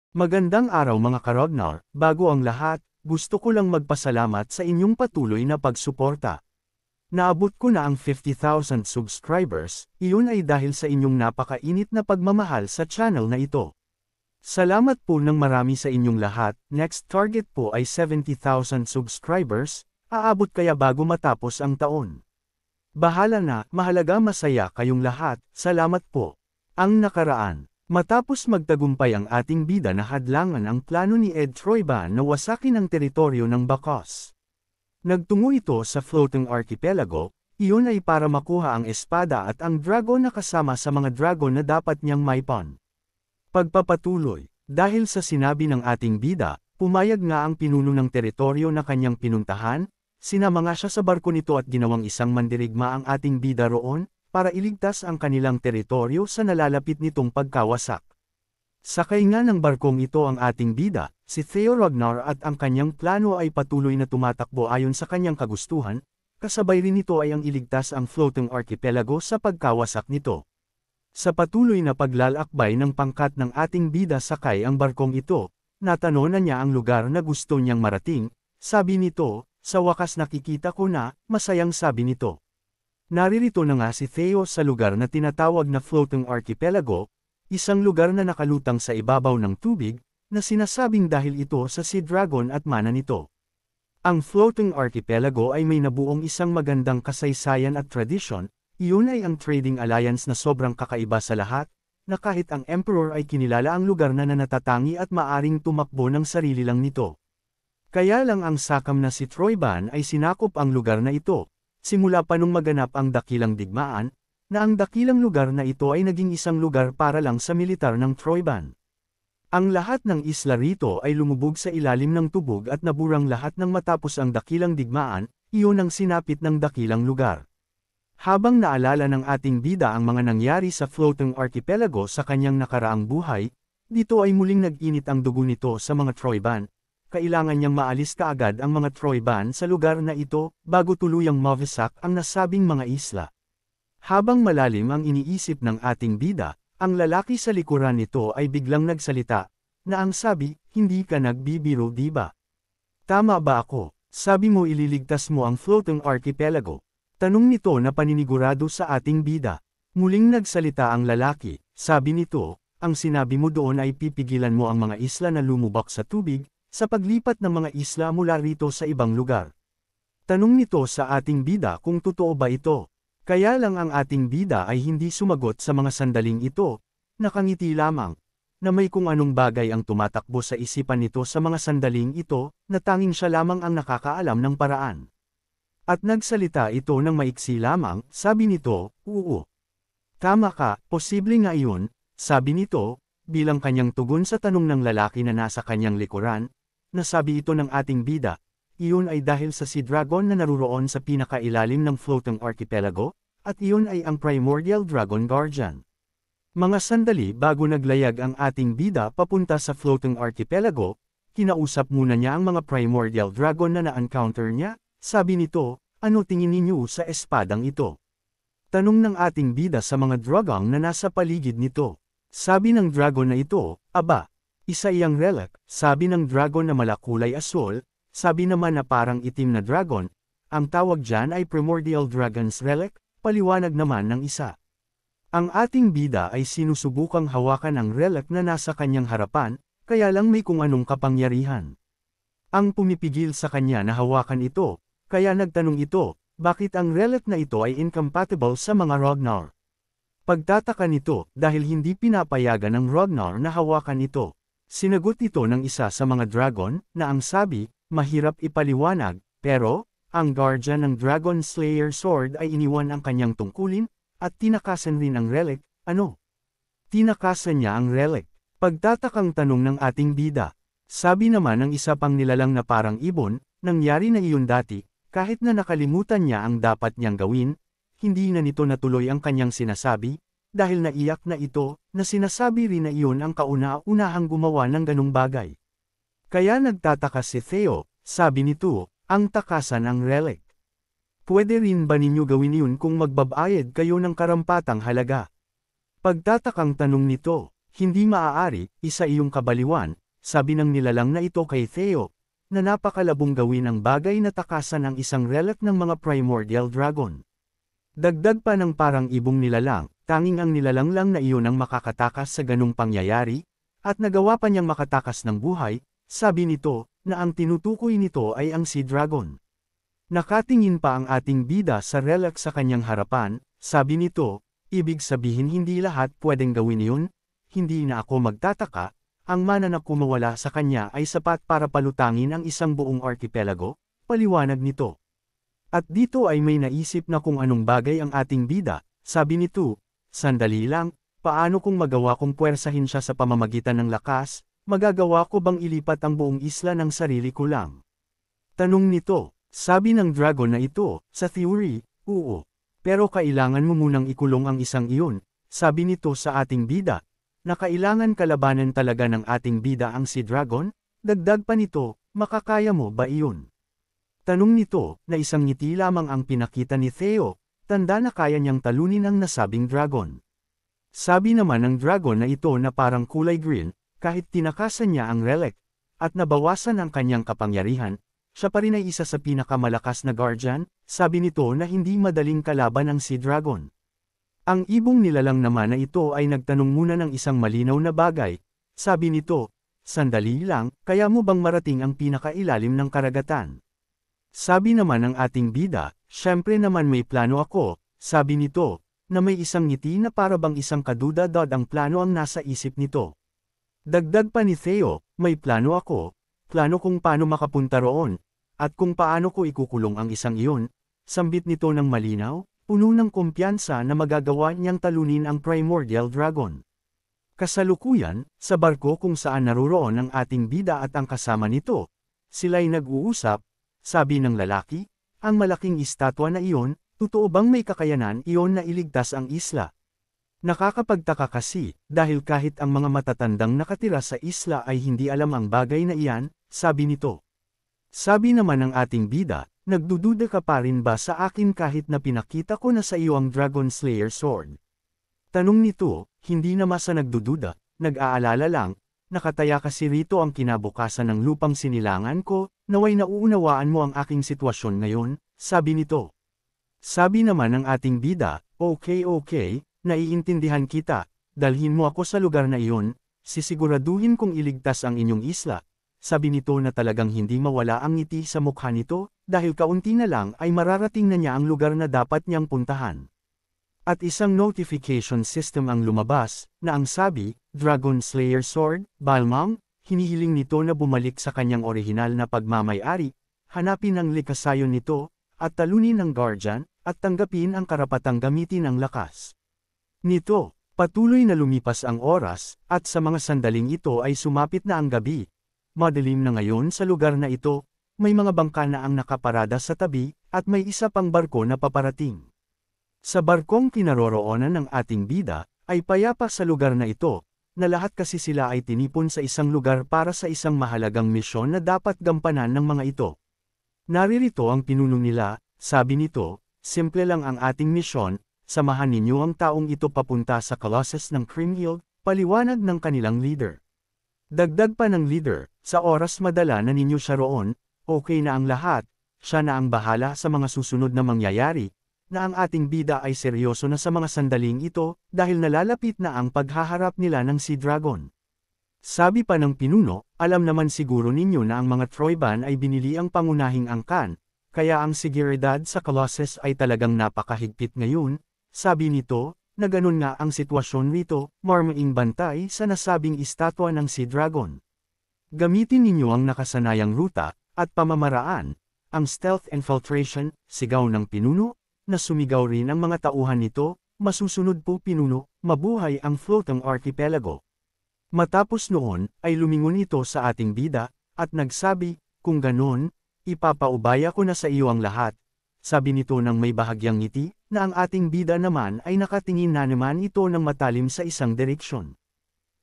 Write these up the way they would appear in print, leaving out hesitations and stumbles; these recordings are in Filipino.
Magandang araw mga ka-Ragnar, bago ang lahat, gusto ko lang magpasalamat sa inyong patuloy na pagsuporta. Naabot ko na ang 50,000 subscribers, iyon ay dahil sa inyong napakainit na pagmamahal sa channel na ito. Salamat po ng marami sa inyong lahat, next target po ay 70,000 subscribers, aabot kaya bago matapos ang taon. Bahala na, mahalaga masaya kayong lahat, salamat po. Ang nakaraan. Matapos magtagumpay ang ating bida na hadlangan ang plano ni Ed Troyban na wasakin ang teritoryo ng Bakos. Nagtungo ito sa floating archipelago, iyon ay para makuha ang espada at ang dragon na kasama sa mga dragon na dapat niyang maipon. Pagpapatuloy, dahil sa sinabi ng ating bida, pumayag nga ang pinuno ng teritoryo na kanyang pinuntahan, sinama nga siya sa barko nito at ginawang isang mandirigma ang ating bida roon, para iligtas ang kanilang teritoryo sa nalalapit nitong pagkawasak. Sakay nga ng barkong ito ang ating bida, si Theo Ragnar at ang kanyang plano ay patuloy na tumatakbo ayon sa kanyang kagustuhan, kasabay rin nito ay ang iligtas ang floating archipelago sa pagkawasak nito. Sa patuloy na paglalakbay ng pangkat ng ating bida sakay ang barkong ito, natanong na niya ang lugar na gusto niyang marating, sabi nito, sa wakas nakikita ko na, masayang sabi nito. Naririto na nga si Theo sa lugar na tinatawag na floating archipelago, isang lugar na nakalutang sa ibabaw ng tubig, na sinasabing dahil ito sa Sea Dragon at mana nito. Ang floating archipelago ay may nabuong isang magandang kasaysayan at tradisyon, iyon ay ang trading alliance na sobrang kakaiba sa lahat, na kahit ang emperor ay kinilala ang lugar na natatangi at maaring tumakbo ng sarili lang nito. Kaya lang ang sakam na si Troyban ay sinakop ang lugar na ito. Simula pa nung maganap ang dakilang digmaan, na ang dakilang lugar na ito ay naging isang lugar para lang sa militar ng Troyban. Ang lahat ng isla rito ay lumubog sa ilalim ng tubog at naburang lahat ng matapos ang dakilang digmaan, iyon ang sinapit ng dakilang lugar. Habang naalala ng ating bida ang mga nangyari sa floating archipelago sa kanyang nakaraang buhay, dito ay muling nag-init ang dugo nito sa mga Troyban. Kailangan niyang maalis kaagad ang mga Troyban sa lugar na ito, bago tuluyang mawasak ang nasabing mga isla. Habang malalim ang iniisip ng ating bida, ang lalaki sa likuran nito ay biglang nagsalita, na ang sabi, hindi ka nagbibiro diba? Tama ba ako? Sabi mo ililigtas mo ang floating archipelago. Tanong nito na paninigurado sa ating bida. Muling nagsalita ang lalaki, sabi nito, ang sinabi mo doon ay pipigilan mo ang mga isla na lumubak sa tubig, sa paglipat ng mga isla mula rito sa ibang lugar. Tanong nito sa ating bida kung totoo ba ito. Kaya lang ang ating bida ay hindi sumagot sa mga sandaling ito, nakangiti lamang, na may kung anong bagay ang tumatakbo sa isipan nito sa mga sandaling ito, na tanging siya lamang ang nakakaalam ng paraan. At nagsalita ito ng maiksi lamang, sabi nito, oo. Tama ka, posible nga iyon, sabi nito, bilang kanyang tugon sa tanong ng lalaki na nasa kanyang likuran. Nasabi ito ng ating bida, iyon ay dahil sa Sea Dragon na naruroon sa pinakailalim ng floating archipelago, at iyon ay ang primordial dragon guardian. Mga sandali bago naglayag ang ating bida papunta sa floating archipelago, kinausap muna niya ang mga primordial dragon na na-encounter niya, sabi nito, ano tingin ninyo sa espadang ito? Tanong ng ating bida sa mga dragon na nasa paligid nito. Sabi ng dragon na ito, aba, isa iyang relic, sabi ng dragon na malakulay asul, sabi naman na parang itim na dragon, ang tawag dyan ay primordial dragon's relic, paliwanag naman ng isa. Ang ating bida ay sinusubukang hawakan ang relic na nasa kanyang harapan, kaya lang may kung anong kapangyarihan. Ang pumipigil sa kanya na hawakan ito, kaya nagtanong ito, bakit ang relic na ito ay incompatible sa mga Ragnar? Pagtataka nito, dahil hindi pinapayagan ng Ragnar na hawakan ito. Sinagot ito ng isa sa mga dragon, na ang sabi, mahirap ipaliwanag, pero, ang guardian ng Dragon Slayer Sword ay iniwan ang kanyang tungkulin, at tinakasan rin ang relic, ano? Tinakasan niya ang relic. Pagtatakang tanong ng ating bida. Sabi naman ng isa pang nilalang na parang ibon, nangyari na iyon dati, kahit na nakalimutan niya ang dapat niyang gawin, hindi na nito natuloy ang kanyang sinasabi, dahil naiyak na ito, na sinasabi rin na iyon ang kauna-unahang gumawa ng ganung bagay. Kaya nagtataka si Theo, sabi nito, ang takasan ang relic. Pwede rin ba ninyo gawin yun kung magbabayad kayo ng karampatang halaga? Pagtatakang tanong nito, Hindi maaari, isa iyong kabaliwan, sabi ng nilalang na ito kay Theo, na napakalabong gawin ang bagay na takasan ang isang relic ng mga primordial dragon. Dagdag pa ng parang ibong nilalang, tanging ang nilalang lang na iyon ang makakatakas sa ganung pangyayari, at nagawa pa niyang makatakas ng buhay, sabi nito, na ang tinutukoy nito ay ang Sea Dragon. Nakatingin pa ang ating bida sa relic sa kanyang harapan, sabi nito, ibig sabihin hindi lahat pwedeng gawin iyon, hindi na ako magtataka, ang mana na kumawala sa kanya ay sapat para palutangin ang isang buong archipelago, paliwanag nito. At dito ay may naisip na kung anong bagay ang ating bida, sabi nito, sandali lang, paano kung magawa kong puwersahin siya sa pamamagitan ng lakas, magagawa ko bang ilipat ang buong isla ng sarili ko lang? Tanong nito. Sabi ng dragon na ito, sa theory, oo. Pero kailangan mo munang ikulong ang isang iyon, sabi nito sa ating bida, na kailangan kalabanan talaga ng ating bida ang Sea Dragon, dagdag pa nito, makakaya mo ba iyon? Tanong nito, na isang ngiti lamang ang pinakita ni Theo, tanda na kaya niyang talunin ang nasabing dragon. Sabi naman ng dragon na ito na parang kulay green, kahit tinakasan niya ang relic, at nabawasan ang kanyang kapangyarihan, siya pa rin ay isa sa pinakamalakas na guardian, sabi nito na hindi madaling kalaban ang Sea Dragon. Ang ibong nilalang naman na ito ay nagtanong muna ng isang malinaw na bagay, sabi nito, sandali lang, kaya mo bang marating ang pinakailalim ng karagatan? Sabi naman ng ating bida, syempre naman may plano ako, sabi nito, na may isang ngiti na para bang isang kaduda-dod ang plano ang nasa isip nito. Dagdag pa ni Theo, may plano ako, plano kung paano makapunta roon, at kung paano ko ikukulong ang isang iyon, sambit nito ng malinaw, puno ng kumpiyansa na magagawa niyang talunin ang primordial dragon. Kasalukuyan, sa barko kung saan naroroon ang ating bida at ang kasama nito, sila'y nag-uusap, sabi ng lalaki, ang malaking estatwa na iyon, totoo bang may kakayanan iyon na iligtas ang isla? Nakakapagtaka kasi, dahil kahit ang mga matatandang nakatira sa isla ay hindi alam ang bagay na iyan, sabi nito. Sabi naman ng ating bida, nagdududa ka pa rin ba sa akin kahit na pinakita ko na sa iyo ang Dragon Slayer Sword? Tanong nito, hindi naman sa nagdududa, nag-aalala lang, nakataya kasi rito ang kinabukasan ng lupang sinilangan ko, naway nauunawaan mo ang aking sitwasyon ngayon, sabi nito. Sabi naman ng ating bida, okay, naiintindihan kita, dalhin mo ako sa lugar na iyon, sisiguraduhin kong iligtas ang inyong isla. Sabi nito na talagang hindi mawala ang ngiti sa mukha nito, dahil kaunti na lang ay mararating na niya ang lugar na dapat niyang puntahan. At isang notification system ang lumabas, na ang sabi, Dragon Slayer Sword, Balmang, hinihiling nito na bumalik sa kanyang orihinal na pagmamay-ari, hanapin ang likasayon nito, at talunin ang guardian, at tanggapin ang karapatang gamitin ang lakas nito. Patuloy na lumipas ang oras, at sa mga sandaling ito ay sumapit na ang gabi. Madilim na ngayon sa lugar na ito, may mga bangka na ang nakaparada sa tabi, at may isa pang barko na paparating. Sa barkong kinaroroonan ng ating bida, ay payapa sa lugar na ito, na lahat kasi sila ay tinipon sa isang lugar para sa isang mahalagang misyon na dapat gampanan ng mga ito. Naririto ang pinuno nila, sabi nito, simple lang ang ating misyon, samahan ninyo ang taong ito papunta sa Colossus ng Creamhill, paliwanag ng kanilang leader. Dagdag pa ng leader, sa oras madala na ninyo siya roon, okay na ang lahat, siya na ang bahala sa mga susunod na mangyayari, na ang ating bida ay seryoso na sa mga sandaling ito, dahil nalalapit na ang paghaharap nila ng Sea Dragon. Sabi pa ng pinuno, alam naman siguro ninyo na ang mga Troyban ay binili ang pangunahing angkan, kaya ang seguridad sa Colossus ay talagang napakahigpit ngayon, sabi nito, na ganun nga ang sitwasyon rito, marmaing bantay sa nasabing estatwa ng Sea Dragon. Gamitin ninyo ang nakasanayang ruta, at pamamaraan, ang stealth infiltration, sigaw ng pinuno, na sumigaw rin ang mga tauhan nito, masusunod po pinuno, mabuhay ang floating archipelago. Matapos noon, ay lumingon ito sa ating bida, at nagsabi, kung ganon, ipapaubaya ko na sa iyo ang lahat. Sabi nito ng may bahagyang ngiti, na ang ating bida naman ay nakatingin na naman ito ng matalim sa isang direksyon.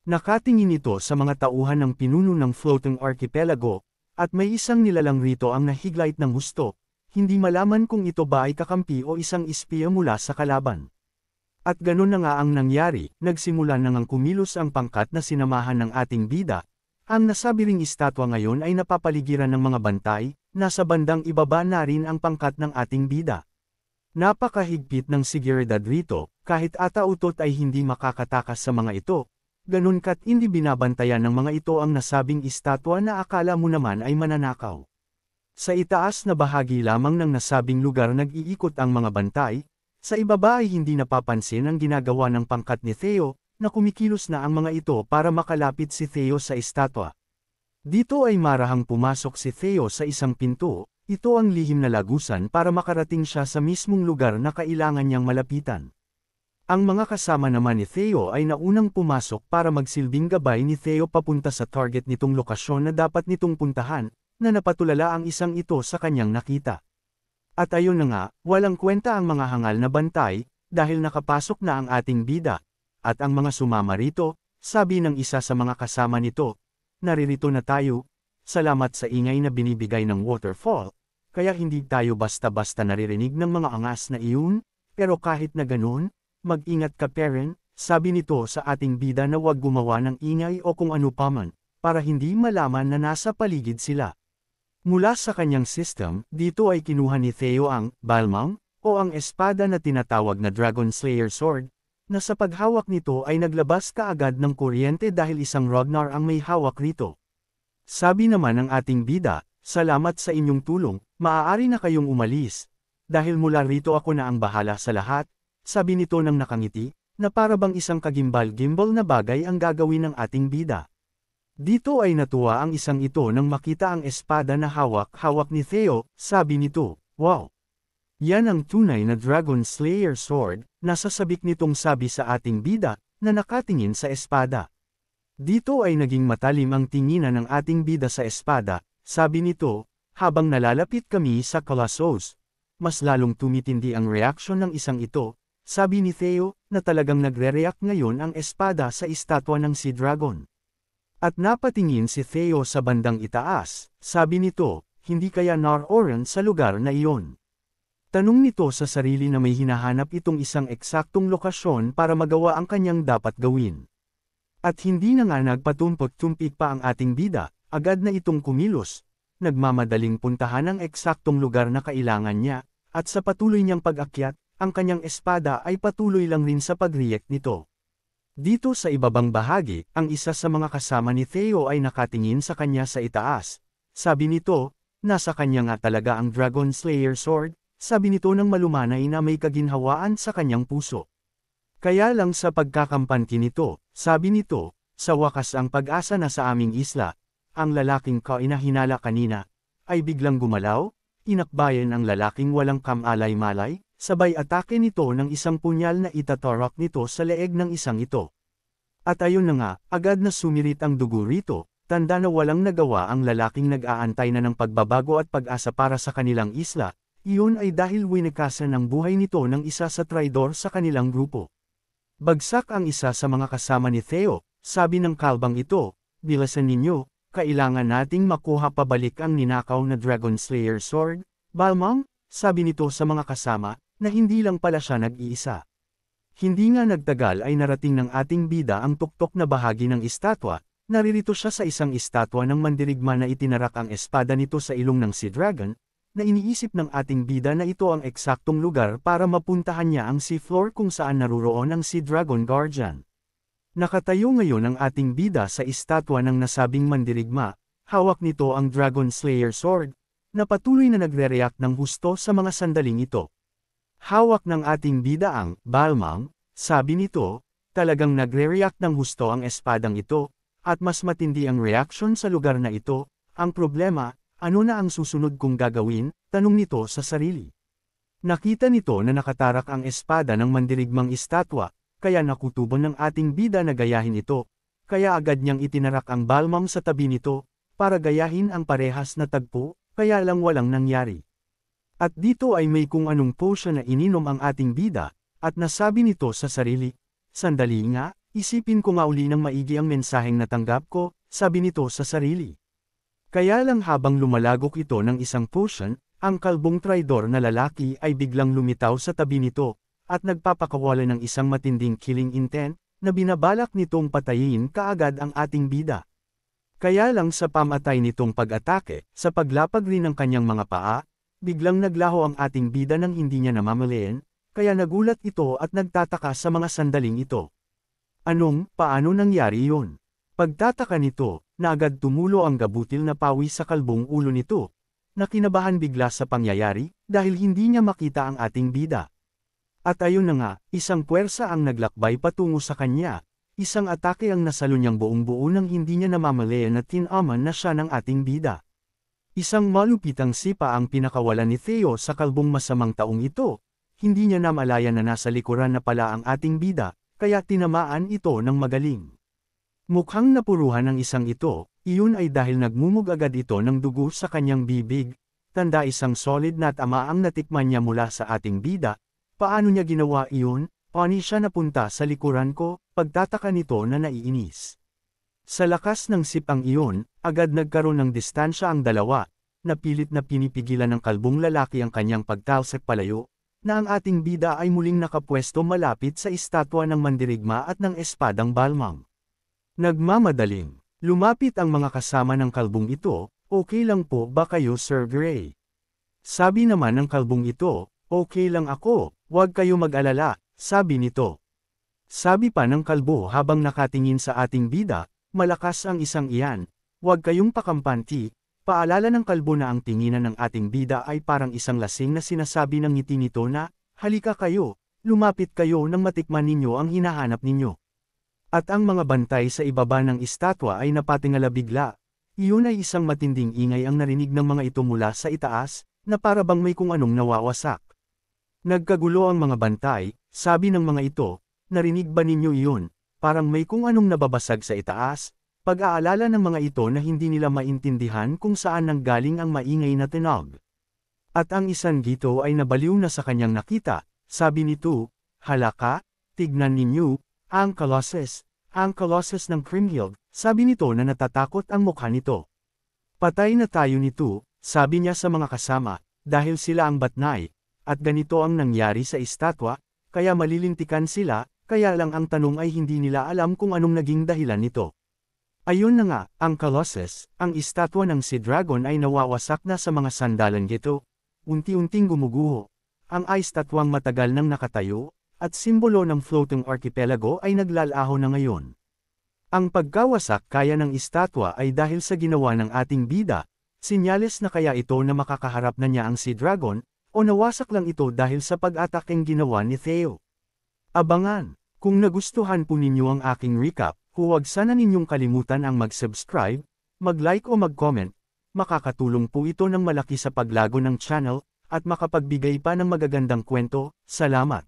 Nakatingin ito sa mga tauhan ng pinuno ng floating archipelago, at may isang nilalang rito ang nahiglait ng husto, hindi malaman kung ito ba ay kakampi o isang espiya mula sa kalaban. At ganun na nga ang nangyari, nagsimula na ngang kumilos ang pangkat na sinamahan ng ating bida. Ang nasabi ring estatwa ngayon ay napapaligiran ng mga bantay, nasa bandang ibaba na rin ang pangkat ng ating bida. Napakahigpit ng seguridad rito, kahit atautot ay hindi makakatakas sa mga ito. Ganun kat hindi binabantayan ng mga ito ang nasabing estatwa na akala mo naman ay mananakaw. Sa itaas na bahagi lamang ng nasabing lugar nag-iikot ang mga bantay, sa ibaba ay hindi napapansin ang ginagawa ng pangkat ni Theo, na kumikilos na ang mga ito para makalapit si Theo sa estatwa. Dito ay marahang pumasok si Theo sa isang pinto, ito ang lihim na lagusan para makarating siya sa mismong lugar na kailangan niyang malapitan. Ang mga kasama naman ni Theo ay naunang pumasok para magsilbing gabay ni Theo papunta sa target nitong lokasyon na dapat nitong puntahan, na napatulala ang isang ito sa kanyang nakita. At ayun na nga, walang kwenta ang mga hangal na bantay, dahil nakapasok na ang ating bida. At ang mga sumama rito, sabi ng isa sa mga kasama nito, naririto na tayo, salamat sa ingay na binibigay ng waterfall, kaya hindi tayo basta-basta naririnig ng mga angas na iyon, pero kahit na ganun, mag-ingat ka Perrin, sabi nito sa ating bida na huwag gumawa ng ingay o kung ano paman, para hindi malaman na nasa paligid sila. Mula sa kanyang system, dito ay kinuha ni Theo ang Balmang, o ang espada na tinatawag na Dragon Slayer Sword, na sa paghawak nito ay naglabas kaagad ng kuryente dahil isang Ragnar ang may hawak rito. Sabi naman ng ating bida, salamat sa inyong tulong, maaari na kayong umalis, dahil mula rito ako na ang bahala sa lahat, sabi nito ng nakangiti, na para bang isang kagimbal-gimbal na bagay ang gagawin ng ating bida. Dito ay natuwa ang isang ito nang makita ang espada na hawak-hawak ni Theo, sabi nito, wow! Yan ang tunay na Dragon Slayer Sword, nasasabik nitong sabi sa ating bida, na nakatingin sa espada. Dito ay naging matalim ang tinginan ng ating bida sa espada, sabi nito, habang nalalapit kami sa Colossus. Mas lalong tumitindi ang reaksyon ng isang ito, sabi ni Theo, na talagang nagre-react ngayon ang espada sa estatwa ng Sea Dragon. At napatingin si Theo sa bandang itaas, sabi nito, hindi kaya naroon sa lugar na iyon. Tanong nito sa sarili na may hinahanap itong isang eksaktong lokasyon para magawa ang kanyang dapat gawin. At hindi na nga nagpatumpok-tumpik pa ang ating bida, agad na itong kumilos, nagmamadaling puntahan ang eksaktong lugar na kailangan niya, at sa patuloy niyang pag-akyat, ang kanyang espada ay patuloy lang rin sa pag-react nito. Dito sa ibabang bahagi, ang isa sa mga kasama ni Theo ay nakatingin sa kanya sa itaas. Sabi nito, nasa kanya nga talaga ang Dragon Slayer Sword, sabi nito ng malumanay na may kaginhawaan sa kanyang puso. Kaya lang sa pagkakampanti nito, sabi nito, sa wakas ang pag-asa na sa aming isla, ang lalaking kainahinala kanina, ay biglang gumalaw, inakbayan ang lalaking walang kamalay-malay, sabay atake nito ng isang punyal na itatorok nito sa leeg ng isang ito. At ayun na nga, agad na sumirit ang dugo rito, tanda na walang nagawa ang lalaking nag-aantay na ng pagbabago at pag-asa para sa kanilang isla, iyon ay dahil winakasan ang buhay nito ng isa sa traidor sa kanilang grupo. Bagsak ang isa sa mga kasama ni Theo, sabi ng kalbang ito, bilasan ninyo, kailangan nating makuha pabalik ang ninakaw na Dragon Slayer Sword, Balmang, sabi nito sa mga kasama, na hindi lang pala siya nag-iisa. Hindi nga nagtagal ay narating ng ating bida ang tuktok na bahagi ng estatwa, naririto siya sa isang estatwa ng mandirigma na itinarak ang espada nito sa ilong ng Sea Dragon, na iniisip ng ating bida na ito ang eksaktong lugar para mapuntahan niya ang sea floor kung saan naruroon ang Sea Dragon Guardian. Nakatayo ngayon ang ating bida sa estatwa ng nasabing mandirigma, hawak nito ang Dragon Slayer Sword, na patuloy na nagre-react ng husto sa mga sandaling ito. Hawak ng ating bida ang Balmang, sabi nito, talagang nagre-react ng husto ang espadang ito, at mas matindi ang reaksyon sa lugar na ito. Ang problema, ano na ang susunod kong gagawin, tanong nito sa sarili. Nakita nito na nakatarak ang espada ng mandirigmang estatwa, kaya nakutubon ng ating bida na gayahin ito, kaya agad niyang itinarak ang Balmang sa tabi nito, para gayahin ang parehas na tagpo, kaya lang walang nangyari. At dito ay may kung anong potion na ininom ang ating bida, at nasabi nito sa sarili, sandali nga, isipin ko nga uli ng maigi ang mensaheng natanggap ko, sabi nito sa sarili. Kaya lang habang lumalagok ito ng isang potion, ang kalbong traidor na lalaki ay biglang lumitaw sa tabi nito, at nagpapakawala ng isang matinding killing intent, na binabalak nitong patayin kaagad ang ating bida. Kaya lang sa pamatay nitong pag-atake, sa paglapag rin ng kanyang mga paa, biglang naglaho ang ating bida nang hindi niya namamalayan, kaya nagulat ito at nagtataka sa mga sandaling ito. Paano nangyari yun? Pagtataka nito, na agad tumulo ang gabutil na pawis sa kalbong ulo nito, na kinabahan bigla sa pangyayari, dahil hindi niya makita ang ating bida. At ayun na nga, isang puwersa ang naglakbay patungo sa kanya, isang atake ang nasalo niyang buong-buo nang hindi niya namamalayan na tinaman na siya ng ating bida. Isang malupitang sipa ang pinakawalan ni Theo sa kalbong masamang taong ito, hindi niya namalayan na nasa likuran na pala ang ating bida, kaya tinamaan ito ng magaling. Mukhang napuruhan ng isang ito, iyon ay dahil nagmumug agad ito ng dugo sa kanyang bibig, tanda isang solid na tama ang natikman niya mula sa ating bida. Paano niya ginawa iyon? Paano siya napunta sa likuran ko? Pagtataka nito na naiinis. Sa lakas ng sipang iyon, agad nagkaroon ng distansya ang dalawa, napilit na pinipigilan ng kalbong lalaki ang kanyang pagtalsik palayo, na ang ating bida ay muling nakapwesto malapit sa estatwa ng mandirigma at ng espadang balmang. Nagmamadaling, lumapit ang mga kasama ng kalbong ito, okay lang po ba kayo Sir Gray? Sabi naman ng kalbong ito, okay lang ako. Huwag kayo mag-alala, sabi nito. Sabi pa ng kalbo habang nakatingin sa ating bida, malakas ang isang iyan. Huwag kayong pakampanti, paalala ng kalbo na ang tinginan ng ating bida ay parang isang lasing na sinasabi ng ngiti nito na, halika kayo, lumapit kayo nang matikman ninyo ang hinahanap ninyo. At ang mga bantay sa ibaba ng estatwa ay napatingala bigla. Iyon ay isang matinding ingay ang narinig ng mga ito mula sa itaas, na para bang may kung anong nawawasak. Nagkagulo ang mga bantay, sabi ng mga ito, narinig ba ninyo iyon? Parang may kung anong nababasag sa itaas, pag-aalala ng mga ito na hindi nila maintindihan kung saan nanggaling ang maingay na tinog. At ang isang dito ay nabaliw na sa kanyang nakita, sabi nito, halaka, tignan ninyo, ang Colossus ng Kriemhild, sabi nito na natatakot ang mukha nito. Patay na tayo nito, sabi niya sa mga kasama, dahil sila ang batnay. At ganito ang nangyari sa estatwa, kaya malilintikan sila, kaya lang ang tanong ay hindi nila alam kung anong naging dahilan nito. Ayun na nga, ang Colossus, ang estatwa ng si Dragon ay nawawasak na sa mga sandalan gito, unti-unting gumuguho. Ang estatwang matagal nang nakatayo, at simbolo ng floating archipelago ay naglalaho na ngayon. Ang pagkawasak kaya ng estatwa ay dahil sa ginawa ng ating bida, sinyales na kaya ito na makakaharap na niya ang si Dragon, o nawasak lang ito dahil sa pag-atakeng ginawa ni Theo. Abangan! Kung nagustuhan po ninyo ang aking recap, huwag sana ninyong kalimutan ang mag-subscribe, mag-like o mag-comment, makakatulong po ito ng malaki sa paglago ng channel, at makapagbigay pa ng magagandang kwento. Salamat!